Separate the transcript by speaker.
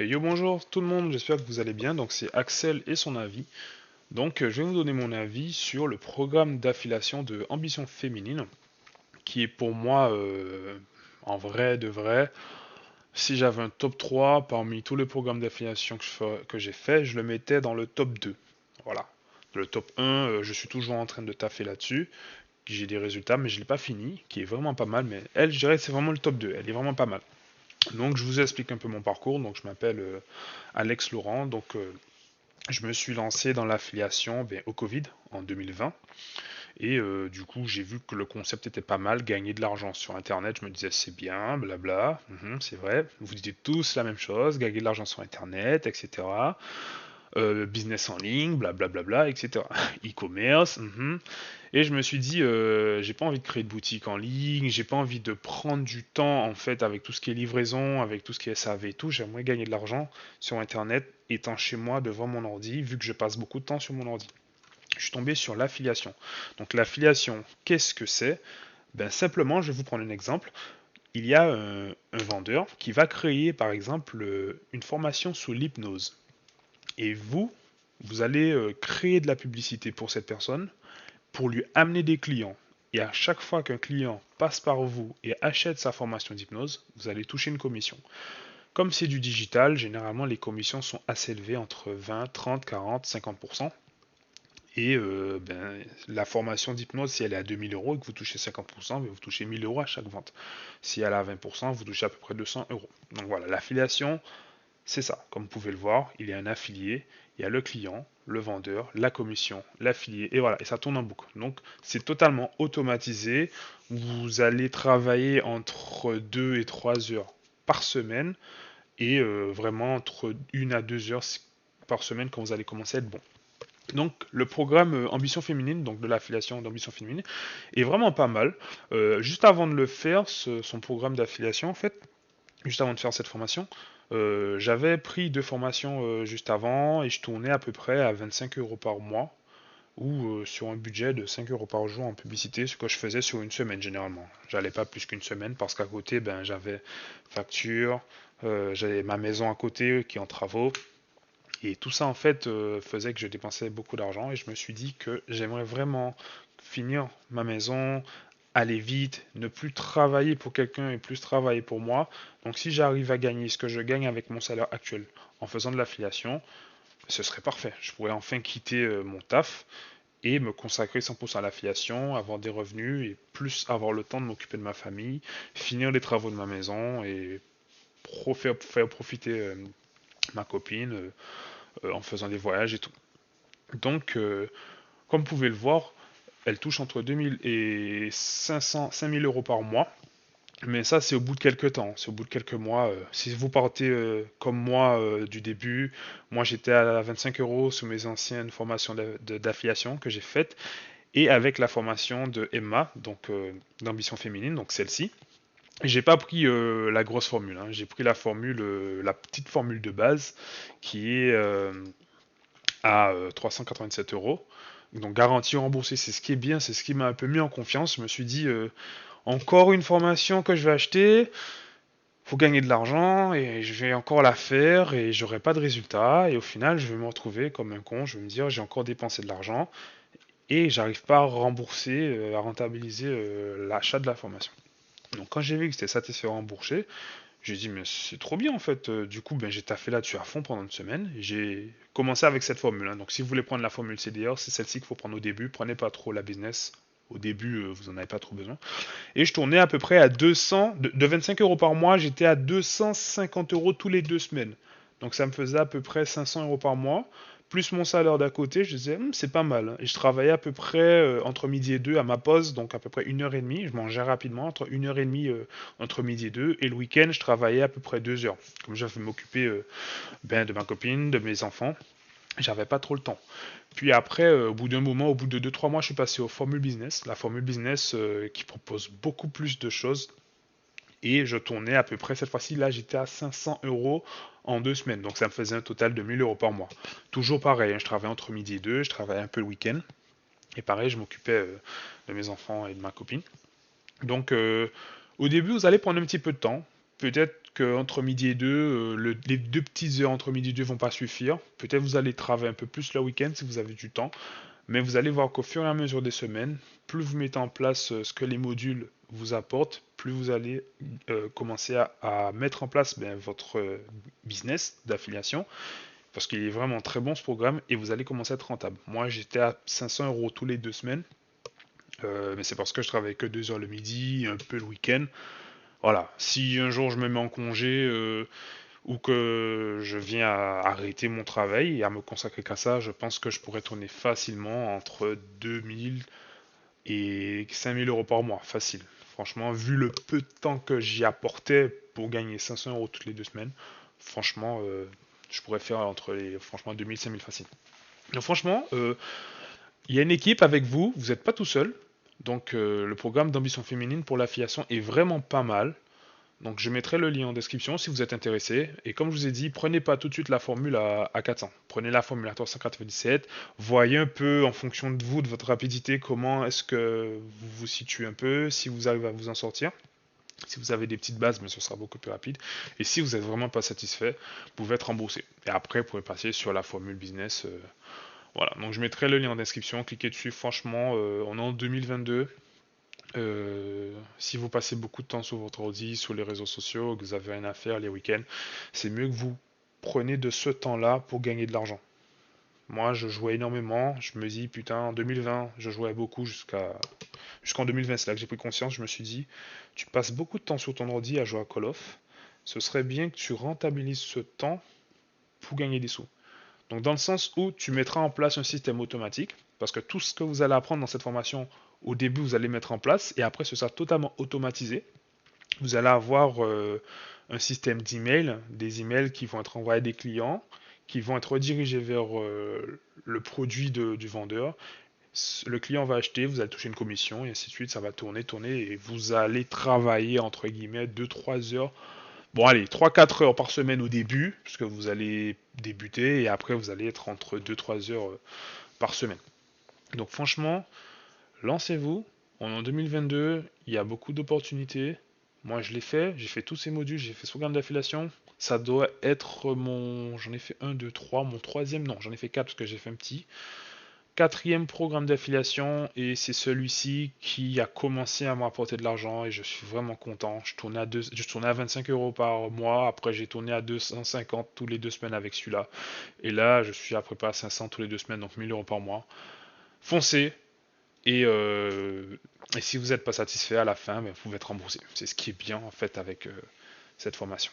Speaker 1: Hey, yo, bonjour tout le monde, j'espère que vous allez bien. Donc c'est Axel et son avis. Donc je vais vous donner mon avis sur le programme d'affiliation de Ambition Féminine, qui est pour moi, en vrai de vrai, si j'avais un top 3 parmi tous les programmes d'affiliation que j'ai fait, je le mettais dans le top 2. Voilà. Le top 1, je suis toujours en train de taffer là-dessus. J'ai des résultats, mais je ne l'ai pas fini, qui est vraiment pas mal. Mais elle, je dirais que c'est vraiment le top 2. Elle est vraiment pas mal. Donc je vous explique un peu mon parcours. Donc je m'appelle Alex Laurent. Donc je me suis lancé dans l'affiliation au Covid en 2020. Et du coup, j'ai vu que le concept était pas mal, gagner de l'argent sur Internet. Je me disais, c'est bien, blabla, c'est vrai. Vous dites tous la même chose, gagner de l'argent sur Internet, etc. Business en ligne, blablabla, etc. E-commerce. Et je me suis dit, j'ai pas envie de créer de boutique en ligne, j'ai pas envie de prendre du temps en fait avec tout ce qui est livraison, avec tout ce qui est SAV et tout. J'aimerais gagner de l'argent sur Internet étant chez moi devant mon ordi, vu que je passe beaucoup de temps sur mon ordi. Je suis tombé sur l'affiliation. Donc l'affiliation, qu'est-ce que c'est? Ben simplement, je vais vous prendre un exemple. Il y a un vendeur qui va créer par exemple une formation sous l'hypnose. Et vous allez créer de la publicité pour cette personne pour lui amener des clients. Et à chaque fois qu'un client passe par vous et achète sa formation d'hypnose, vous allez toucher une commission. Comme c'est du digital, généralement les commissions sont assez élevées, entre 20, 30, 40, 50%. Et la formation d'hypnose, si elle est à 2000 euros et que vous touchez 50%, vous touchez 1000 euros à chaque vente. Si elle est à 20%, vous touchez à peu près 200 euros. Donc voilà, l'affiliation, c'est ça. Comme vous pouvez le voir, il y a un affilié, il y a le client, le vendeur, la commission, l'affilié, et voilà, et ça tourne en boucle. Donc c'est totalement automatisé. Vous allez travailler entre 2 et 3 heures par semaine, et vraiment entre 1 à 2 heures par semaine quand vous allez commencer à être bon. Donc le programme Ambition Féminine, donc de l'affiliation d'Ambition Féminine, est vraiment pas mal. Juste avant de le faire, son programme d'affiliation, en fait, juste avant de faire cette formation, j'avais pris deux formations juste avant et je tournais à peu près à 25 euros par mois ou sur un budget de 5 euros par jour en publicité, ce que je faisais sur une semaine généralement. J'allais pas plus qu'une semaine parce qu'à côté, ben, j'avais facture, j'avais ma maison à côté qui est en travaux. Et tout ça en fait faisait que je dépensais beaucoup d'argent et je me suis dit que j'aimerais vraiment finir ma maison, aller vite, ne plus travailler pour quelqu'un et plus travailler pour moi. Donc si j'arrive à gagner ce que je gagne avec mon salaire actuel en faisant de l'affiliation, ce serait parfait. Je pourrais enfin quitter mon taf et me consacrer 100% à l'affiliation, avoir des revenus et plus avoir le temps de m'occuper de ma famille, finir les travaux de ma maison et faire profiter ma copine en faisant des voyages et tout. Donc, comme vous pouvez le voir, elle touche entre 2000 et 500, 5000 euros par mois. Mais ça, c'est au bout de quelques temps, c'est au bout de quelques mois. Si vous partez comme moi du début, moi j'étais à 25 euros sous mes anciennes formations d'affiliation que j'ai faites et avec la formation de Emma, donc d'ambition féminine, donc celle-ci. J'ai pas pris la grosse formule, hein. J'ai pris la formule, la petite formule de base qui est à 387 euros. Donc garantie remboursée, c'est ce qui est bien, c'est ce qui m'a un peu mis en confiance. Je me suis dit, encore une formation que je vais acheter, faut gagner de l'argent et je vais encore la faire et j'aurai pas de résultat. Et au final, je vais me retrouver comme un con, je vais me dire, j'ai encore dépensé de l'argent et j'arrive pas à rembourser, à rentabiliser l'achat de la formation. Donc quand j'ai vu que c'était satisfait remboursé, j'ai dit, mais c'est trop bien en fait. Du coup, ben, j'ai taffé là-dessus à fond pendant une semaine. J'ai commencé avec cette formule, hein. Donc, si vous voulez prendre la formule CDR, c'est celle-ci qu'il faut prendre au début. Prenez pas trop la business. Au début, vous en avez pas trop besoin. Et je tournais à peu près à 200, de 25 euros par mois, j'étais à 250 euros tous les 2 semaines. Donc, ça me faisait à peu près 500 euros par mois. Plus mon salaire d'à côté, je disais, c'est pas mal, hein. Et je travaillais à peu près entre midi et deux à ma pause, donc à peu près 1 heure et demie. Je mangeais rapidement, entre 1 heure et demie entre midi et deux. Et le week-end, je travaillais à peu près 2 heures. Comme je vais m'occuper de ma copine, de mes enfants, j'avais pas trop le temps. Puis après, au bout d'un moment, au bout de 2 3 mois, je suis passé au Formule Business. La Formule Business qui propose beaucoup plus de choses. Et je tournais à peu près, cette fois-ci, là, j'étais à 500 euros en 2 semaines. Donc ça me faisait un total de 1000 euros par mois. Toujours pareil, hein, je travaillais entre midi et deux, je travaillais un peu le week-end. Et pareil, je m'occupais de mes enfants et de ma copine. Donc, au début, vous allez prendre un petit peu de temps. Peut-être qu'entre midi et deux, les 2 petites heures entre midi et deux vont pas suffire. Peut-être vous allez travailler un peu plus le week-end si vous avez du temps. Mais vous allez voir qu'au fur et à mesure des semaines, plus vous mettez en place ce que les modules vous apportent, plus vous allez commencer à mettre en place votre business d'affiliation, parce qu'il est vraiment très bon ce programme et vous allez commencer à être rentable. Moi j'étais à 500 € tous les 2 semaines, mais c'est parce que je travaillais que 2 heures le midi, un peu le week-end. Voilà, si un jour je me mets en congé ou que je viens à arrêter mon travail et à me consacrer qu'à ça, je pense que je pourrais tourner facilement entre 2000 et 5000 € par mois, facile. Franchement, vu le peu de temps que j'y apportais pour gagner 500 € toutes les 2 semaines, franchement, je pourrais faire entre les, franchement, 2000, 5000 facile. Donc franchement, il y a une équipe avec vous, vous n'êtes pas tout seul. Donc le programme d'ambition féminine pour l'affiliation est vraiment pas mal. Donc je mettrai le lien en description si vous êtes intéressé. Et comme je vous ai dit, prenez pas tout de suite la formule à 400. Prenez la formule à 397. Voyez un peu en fonction de vous, de votre rapidité, comment est-ce que vous vous situez un peu, si vous arrivez à vous en sortir. Si vous avez des petites bases, mais ce sera beaucoup plus rapide. Et si vous n'êtes vraiment pas satisfait, vous pouvez être remboursé. Et après, vous pouvez passer sur la formule business. Voilà, donc je mettrai le lien en description. Cliquez dessus. Franchement, on est en 2022. Si vous passez beaucoup de temps sur votre ordi, sur les réseaux sociaux, que vous avez rien à faire les week-ends, c'est mieux que vous preniez de ce temps-là pour gagner de l'argent. Moi, je jouais énormément. Je me dis, putain, en 2020, je jouais beaucoup jusqu'en 2020. C'est là que j'ai pris conscience. Je me suis dit, tu passes beaucoup de temps sur ton ordi à jouer à Call of. Ce serait bien que tu rentabilises ce temps pour gagner des sous. Donc, dans le sens où tu mettras en place un système automatique, parce que tout ce que vous allez apprendre dans cette formation, au début, vous allez mettre en place, et après, ce sera totalement automatisé. Vous allez avoir un système d'email, des emails qui vont être envoyés à des clients, qui vont être redirigés vers le produit du vendeur. Le client va acheter, vous allez toucher une commission, et ainsi de suite, ça va tourner, tourner, et vous allez travailler, entre guillemets, 2-3 heures. Bon, allez, 3-4 heures par semaine au début, puisque vous allez débuter, et après, vous allez être entre 2-3 heures par semaine. Donc, franchement, lancez-vous. On est en 2022, il y a beaucoup d'opportunités. Moi, je l'ai fait, j'ai fait tous ces modules, j'ai fait ce programme d'affiliation. Ça doit être mon. J'en ai fait un, 2, 3. Mon troisième, non, j'en ai fait 4 parce que j'ai fait un petit. Quatrième programme d'affiliation et c'est celui-ci qui a commencé à m'apporter de l'argent et je suis vraiment content. Je tournais à 25 € par mois, après j'ai tourné à 250 tous les 2 semaines avec celui-là. Et là, je suis à peu près à 500 tous les 2 semaines, donc 1000 € par mois. Foncez et si vous n'êtes pas satisfait à la fin, ben, vous pouvez être remboursé. C'est ce qui est bien en fait avec cette formation.